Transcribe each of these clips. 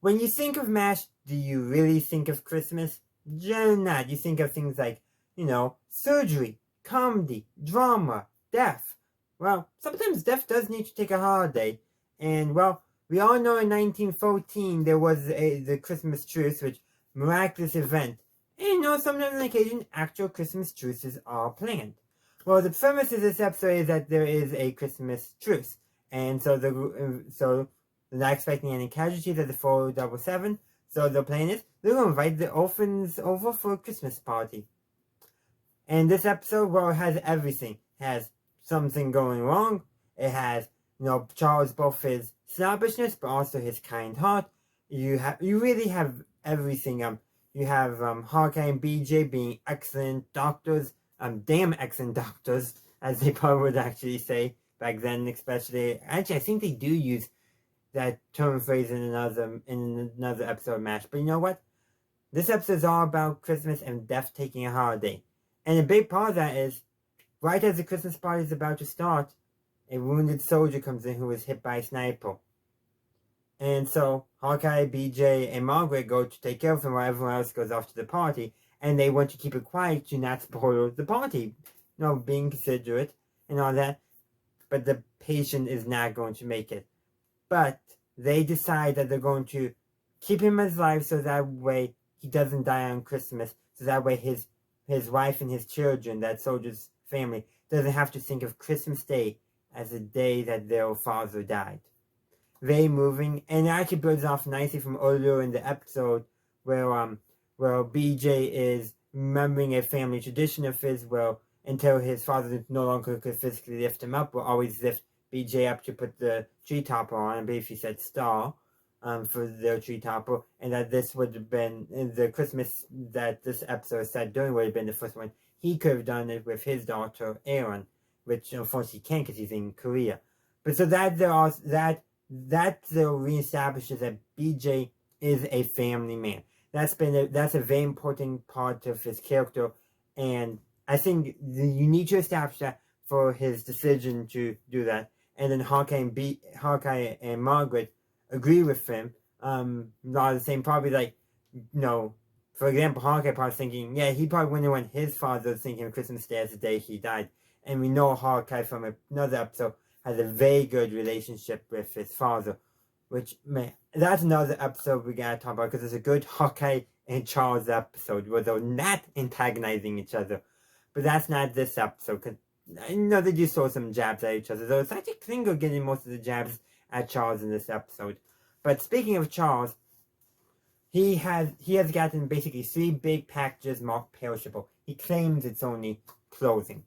when you think of MASH, do you really think of Christmas? Generally not. You think of things like, surgery, comedy, drama, death. Well, sometimes death does need to take a holiday. And, well, we all know in 1914 there was the Christmas truce, which miraculous event. And sometimes on occasion, actual Christmas truces are planned. Well, the premise of this episode is that there is a Christmas truce. And so they're not expecting any casualties at the 477. So the plan is they're going to invite the orphans over for a Christmas party. And this episode, well, it has everything. It has something going wrong. It has, Charles, both his snobbishness, but also his kind heart. You really have everything. You have Hawkeye and BJ being excellent doctors. Damn excellent doctors, as they probably would actually say back then, especially. Actually, I think they do use that term phrase in another episode of MASH. But you know what? This episode is all about Christmas and death taking a holiday. And a big part of that is, right as the Christmas party is about to start, a wounded soldier comes in who was hit by a sniper. And so, Hawkeye, BJ, and Margaret go to take care of him while everyone else goes off to the party. And they want to keep it quiet to not spoil the party. Being considerate and all that. But the patient is not going to make it. But they decide that they're going to keep him alive so that way he doesn't die on Christmas. So that way his wife and his children, that soldier's family, doesn't have to think of Christmas Day as the day that their father died. Very moving, and it actually builds off nicely from earlier in the episode where BJ is remembering a family tradition of his, until his father no longer could physically lift him up, will always lift BJ up to put the tree topper on. I believe he said star for their tree topper, and that this would have been the Christmas that this episode said during would have been the first one. He could have done it with his daughter Aaron, which unfortunately he can't because he's in Korea. But so that reestablishes that BJ is a family man. That's a very important part of his character, and I think you need to establish that for his decision to do that. And then Hawkeye and Margaret agree with him. A lot of the same, probably for example, Hawkeye probably thinking, he probably wouldn't want his father thinking of Christmas Day as the day he died. And we know Hawkeye from another episode has a very good relationship with his father, which, man, that's another episode we gotta talk about, because it's a good Hawkeye and Charles episode where they're not antagonizing each other. But that's not this episode, because they do throw some jabs at each other, though it's actually Klingo getting most of the jabs at Charles in this episode. But speaking of Charles, he has gotten basically 3 big packages marked perishable. He claims it's only clothing.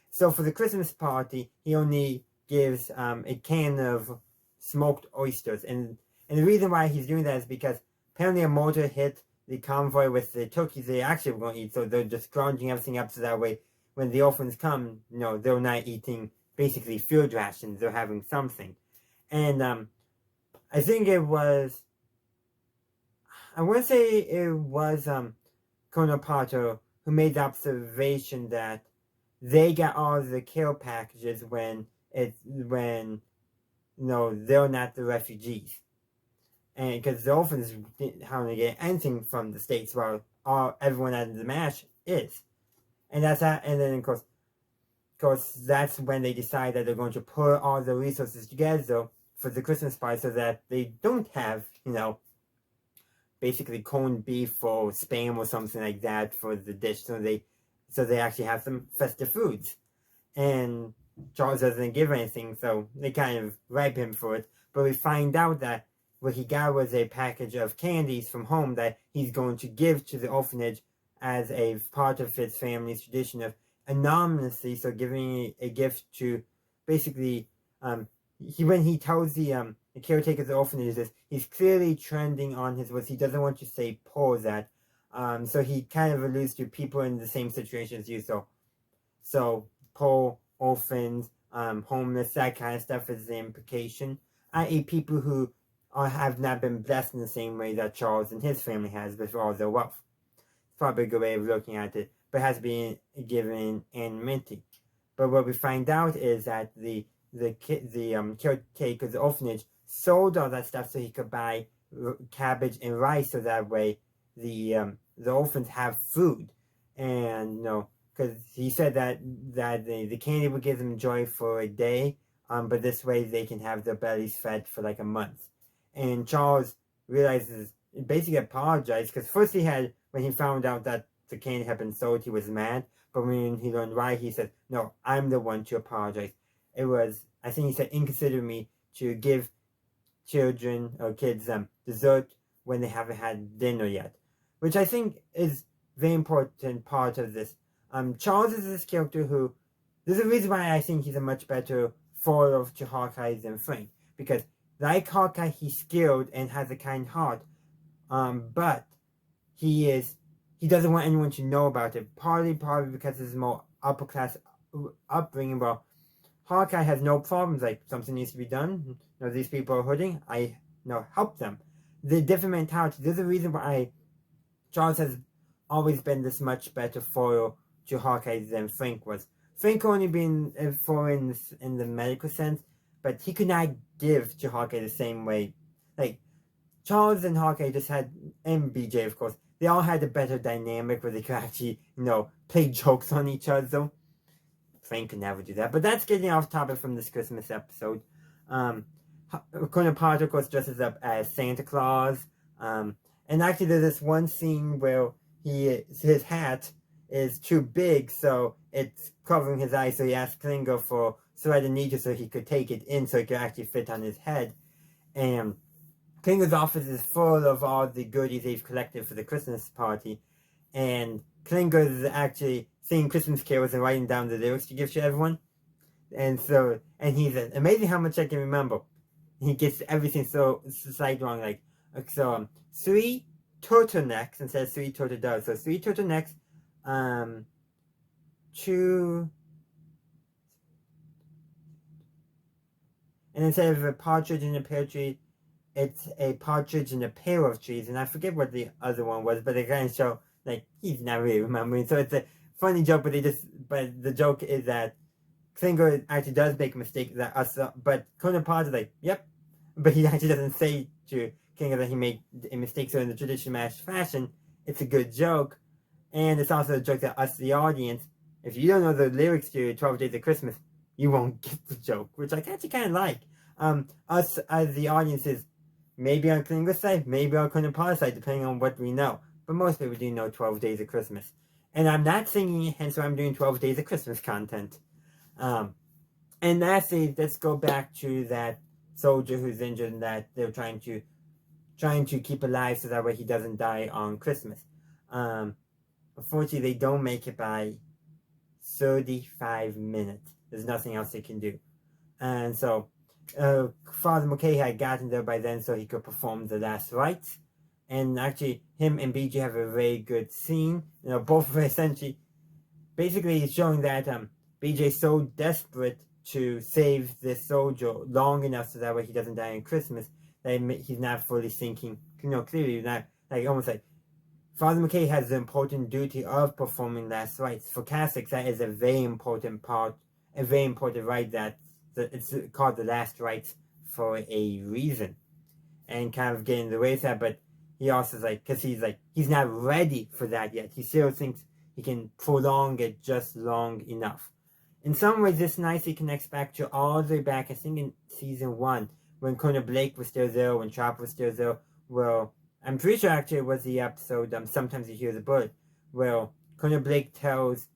So for the Christmas party, he only gives a can of smoked oysters. And the reason why he's doing that is because apparently a mortar hit the convoy with the turkeys they actually were going to eat. So they're just scrounging everything up so that way when the orphans come, they're not eating basically field rations. They're having something. And I think it was, I want to say it was Colonel Potter who made the observation that they got all the care packages when they're not the refugees, and because the orphans didn't have to get anything from the States, while everyone out of the MASH is, and that's that. And then of course that's when they decide that they're going to put all the resources together for the Christmas party, so that they don't have basically corned beef or spam or something like that for the dish, so they actually have some festive foods. And Charles doesn't give anything, so they kind of ripe him for it. But we find out that what he got was a package of candies from home that he's going to give to the orphanage as a part of his family's tradition of anonymously, so giving a gift to basically, when he tells the caretaker of the orphanage this, he's clearly trending on his words. He doesn't want to say poor that. So he kind of alludes to people in the same situation as you. So poor, orphans, homeless, that kind of stuff is the implication. I.e. people who have not been blessed in the same way that Charles and his family has with all their wealth. It's probably a good way of looking at it, but has been given anonymity. But what we find out is that the caretaker of the orphanage sold all that stuff so he could buy cabbage and rice, so that way the orphans have food. And because he said that the candy would give them joy for a day, but this way they can have their bellies fed for like a month. And Charles realizes, basically apologized, because first when he found out that the candy had been sold, he was mad. But when he learned why, he said, "No, I'm the one to apologize. It was," I think he said, "inconsiderate of me to give children or kids dessert when they haven't had dinner yet," which I think is very important part of this. Charles is this character who, there's a reason why I think he's a much better foil to Hawkeye than Frank, because like Hawkeye, he's skilled and has a kind heart, but he doesn't want anyone to know about it, partly because it's more upper class upbringing. Well, Hawkeye has no problems, like something needs to be done, these people are hurting, I help them. The different mentality, there's a reason why Charles has always been this much better foil to Hawkeye than Frank was. Frank only been a foil in the medical sense, but he could not give to Hawkeye the same way. Like, Charles and Hawkeye just had, and BJ of course, they all had a better dynamic where they could actually, play jokes on each other. Frank could never do that. But that's getting off topic from this Christmas episode. Colonel Potter, of course, dresses up as Santa Claus. And actually, there's this one scene where his hat is too big, so it's covering his eyes. So he asked Klinger for thread and needle so he could take it in, so it could actually fit on his head. And Klinger's office is full of all the goodies they've collected for the Christmas party. And Klinger's actually singing Christmas carols and writing down the lyrics to give to everyone. And he's amazing how much I can remember. He gets everything so slightly wrong. Like, so, 3 turtlenecks instead of 3 turtle doves. So 3 turtlenecks, 2, and instead of a partridge in a pear tree, it's a partridge in a pair of trees. And I forget what the other one was, but they kind of show, like, he's not really remembering. So it's a funny joke, but the joke is that Klinger actually does make a mistake but Colonel Potter's like, yep. But he actually doesn't say to Klinger that he made a mistake. So in the traditional MASH fashion, it's a good joke. And it's also a joke that us, the audience, if you don't know the lyrics to 12 Days of Christmas, you won't get the joke, which I actually kind of like. Us as the audience is maybe on Klinger's side, maybe on Colonel Potter's side, depending on what we know. But most people do know 12 Days of Christmas. And I'm not singing it, hence why I'm doing 12 Days of Christmas content. And lastly, let's go back to that soldier who's injured and that they're trying to keep alive so that way he doesn't die on Christmas. Unfortunately, they don't make it by 35 minutes. There's nothing else they can do. And so, Father McKay had gotten there by then so he could perform the last rites. And actually, him and BJ have a very good scene. Both essentially, basically showing that BJ's so desperate to save this soldier long enough so that way he doesn't die on Christmas that he's not fully thinking. Clearly not, like, almost like Father McKay has the important duty of performing last rites. For Catholics, that is a very important part, a very important rite that it's called the last rites for a reason. And kind of getting in the way of that, but he also is like, because he's not ready for that yet. He still thinks he can prolong it just long enough. In some ways, this nicely connects back to all the way back, I think in season 1, when Colonel Blake was still there, when Chopper was still there. Well, I'm pretty sure actually it was the episode, Sometimes You Hear the Bird, where Colonel Blake tells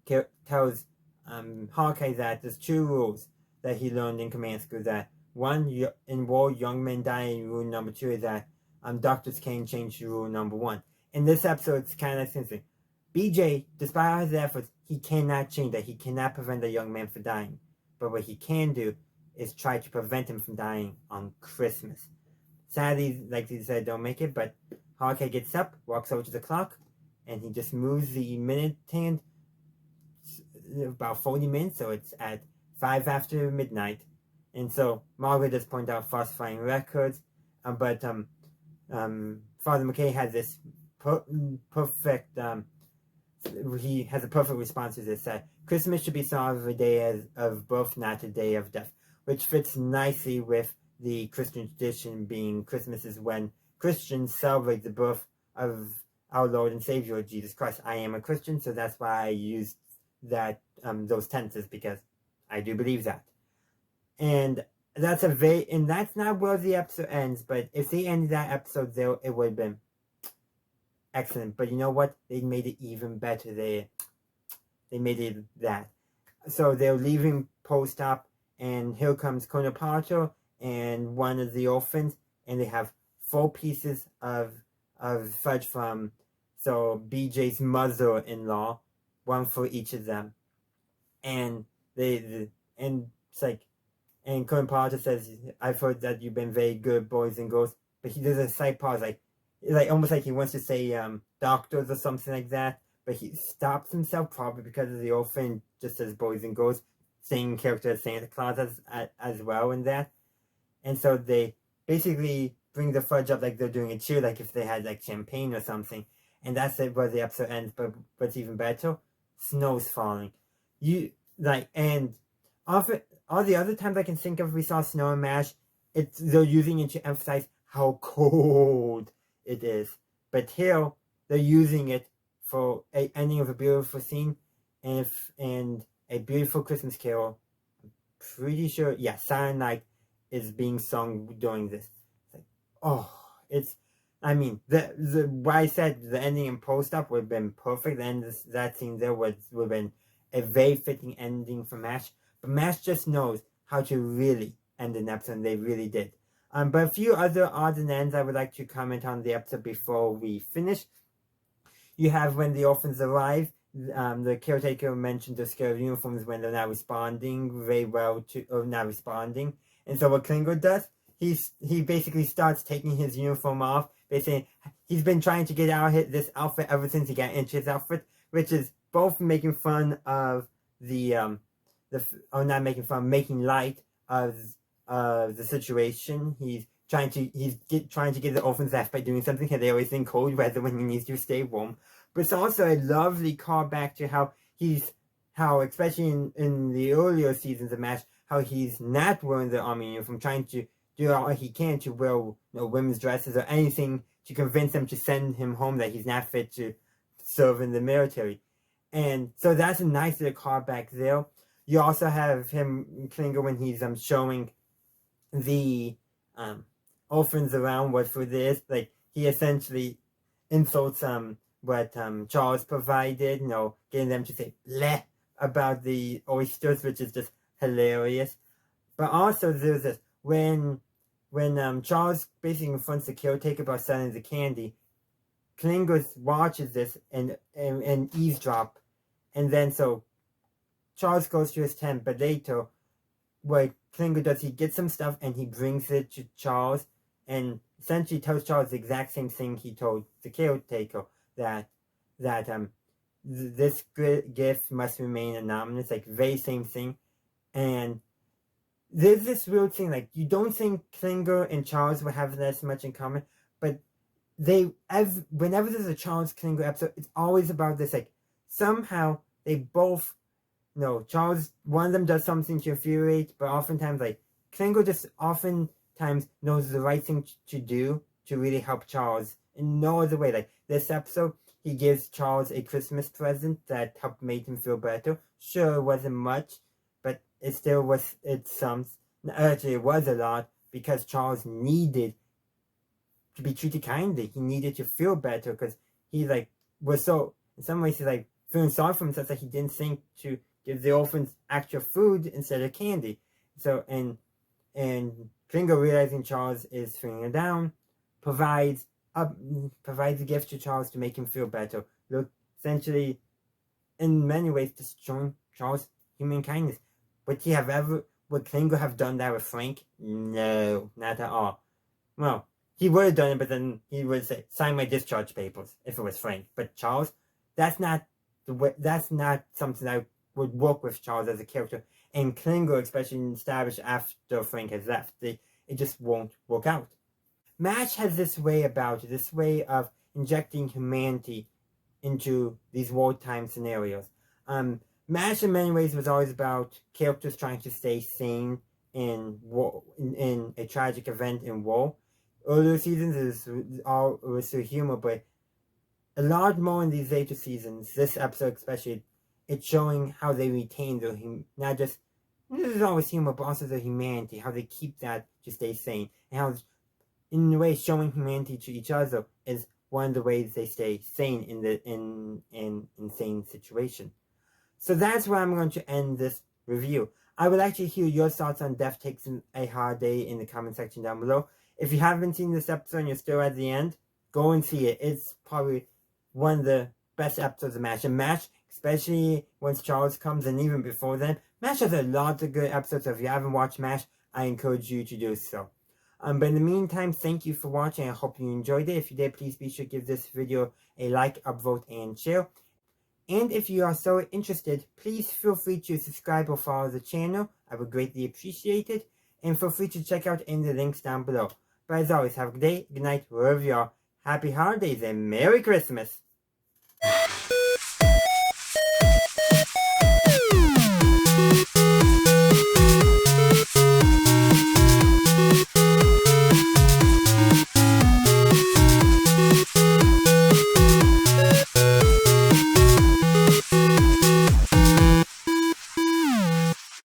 Hawkeye that there's 2 rules that he learned in command school. That 1, in war, young men die, and rule number 2 is that doctors can't change rule number 1. In this episode, it's kind of interesting. BJ, despite all his efforts, he cannot change that. He cannot prevent a young man from dying. But what he can do is try to prevent him from dying on Christmas. Sadly, like he said, don't make it, but Hawkeye gets up, walks over to the clock, and he just moves the minute hand about 40 minutes, so it's at 5 after midnight. And so Margaret does point out falsifying records, but Father McKay has this perfect, he has a perfect response to this, that Christmas should be thought of a day of birth, not a day of death, which fits nicely with the Christian tradition being Christmas is when Christians celebrate the birth of our Lord and Savior Jesus Christ. I am a Christian, so that's why I used that those tenses, because I do believe that. And that's that's not where the episode ends, but if they ended that episode there, it would have been excellent. But you know what? They made it even better. They made it that. So they're leaving post-op, and here comes Colonel Parker and one of the orphans, and they have 4 pieces of fudge from BJ's mother-in-law, one for each of them. And and it's like, and Colonel Parker says, "I've heard that you've been very good boys and girls," but he does a slight pause, like almost like he wants to say doctors or something like that, but he stops himself, probably because of the orphan just says boys and girls, same character as Santa Claus as well in that. And so they basically bring the fudge up like they're doing a cheer, like if they had like champagne or something. And that's it where the episode ends. But what's even better, snow's falling. And often all the other times I can think of we saw snow and MASH, they're using it to emphasize how cold it is. But here they're using it for a ending of a beautiful scene and a beautiful Christmas carol. I'm pretty sure, yeah, Silent Night is being sung during this. Why I said the ending and post-up would have been perfect, and that scene there would have been a very fitting ending for MASH. But MASH just knows how to really end an episode, and they really did. But a few other odds and ends I would like to comment on the episode before we finish. You have when the orphans arrive, the caretaker mentioned the scare of uniforms when they're not responding very well not responding. And so what Klingo does, he basically starts taking his uniform off. Basically, he's been trying to get out of this outfit ever since he got into his outfit, which is both making fun of making light of the situation. He's trying to get the orphans off by doing something hilarious in cold weather when he needs to stay warm. But it's also a lovely callback to how especially in the earlier seasons of MASH, how he's not wearing the army uniform, trying to do all he can to wear women's dresses or anything to convince them to send him home, that he's not fit to serve in the military. And so that's a nice little callback there. You also have him, Klinger, when he's showing the orphans around what food is. Like, he essentially insults what Charles provided, getting them to say bleh about the oysters, which is just hilarious. But also there's this, when Charles basically confronts the caretaker about selling the candy, Klinger watches this and eavesdrop, and then so Charles goes to his tent, but later what Klinger does, he gets some stuff and he brings it to Charles and essentially tells Charles the exact same thing he told the caretaker, that this gift must remain anonymous, like very same thing. And there's this weird thing, like, you don't think Klinger and Charles would have this much in common, but whenever there's a Charles Klinger episode, it's always about this, like, somehow they both, Charles, one of them does something to infuriate, but oftentimes, like, Klinger just oftentimes knows the right thing to do to really help Charles in no other way. Like, this episode, he gives Charles a Christmas present that helped make him feel better. Sure, it wasn't much, but it still was, actually it was a lot, because Charles needed to be treated kindly. He needed to feel better, because he, was so, in some ways, he's, feeling sorry for himself that he didn't think to give the orphans actual food instead of candy. So, and Klinger, realizing Charles is feeling down, provides a gift to Charles to make him feel better. Look, essentially, in many ways, just showing Charles human kindness. Would Klinger have done that with Frank? No, not at all. Well, he would have done it, but then he would say, "Sign my discharge papers," if it was Frank. But Charles, that's not something that would work with Charles as a character. And Klinger, especially established after Frank has left, it just won't work out. MASH has this way of injecting humanity into these wartime scenarios. MASH in many ways was always about characters trying to stay sane in war, in a tragic event in war. Earlier seasons is all was through humor, but a lot more in these later seasons, this episode especially, it's showing how they retain their not just, there's always humor, but also their humanity, how they keep that to stay sane, and how, in a way, showing humanity to each other is one of the ways they stay sane in the insane situation. So that's where I'm going to end this review. I would actually hear your thoughts on Death Takes a Hard Day in the comment section down below. If you haven't seen this episode and you're still at the end, go and see it. It's probably one of the best episodes of MASH. And MASH, especially once Charles comes, and even before then, MASH has a lot of good episodes. So if you haven't watched MASH, I encourage you to do so. But in the meantime, thank you for watching. I hope you enjoyed it. If you did, please be sure to give this video a like, upvote, and share. And if you are so interested, please feel free to subscribe or follow the channel. I would greatly appreciate it. And feel free to check out any of the links down below. But as always, have a good day, good night, wherever you are. Happy holidays and Merry Christmas!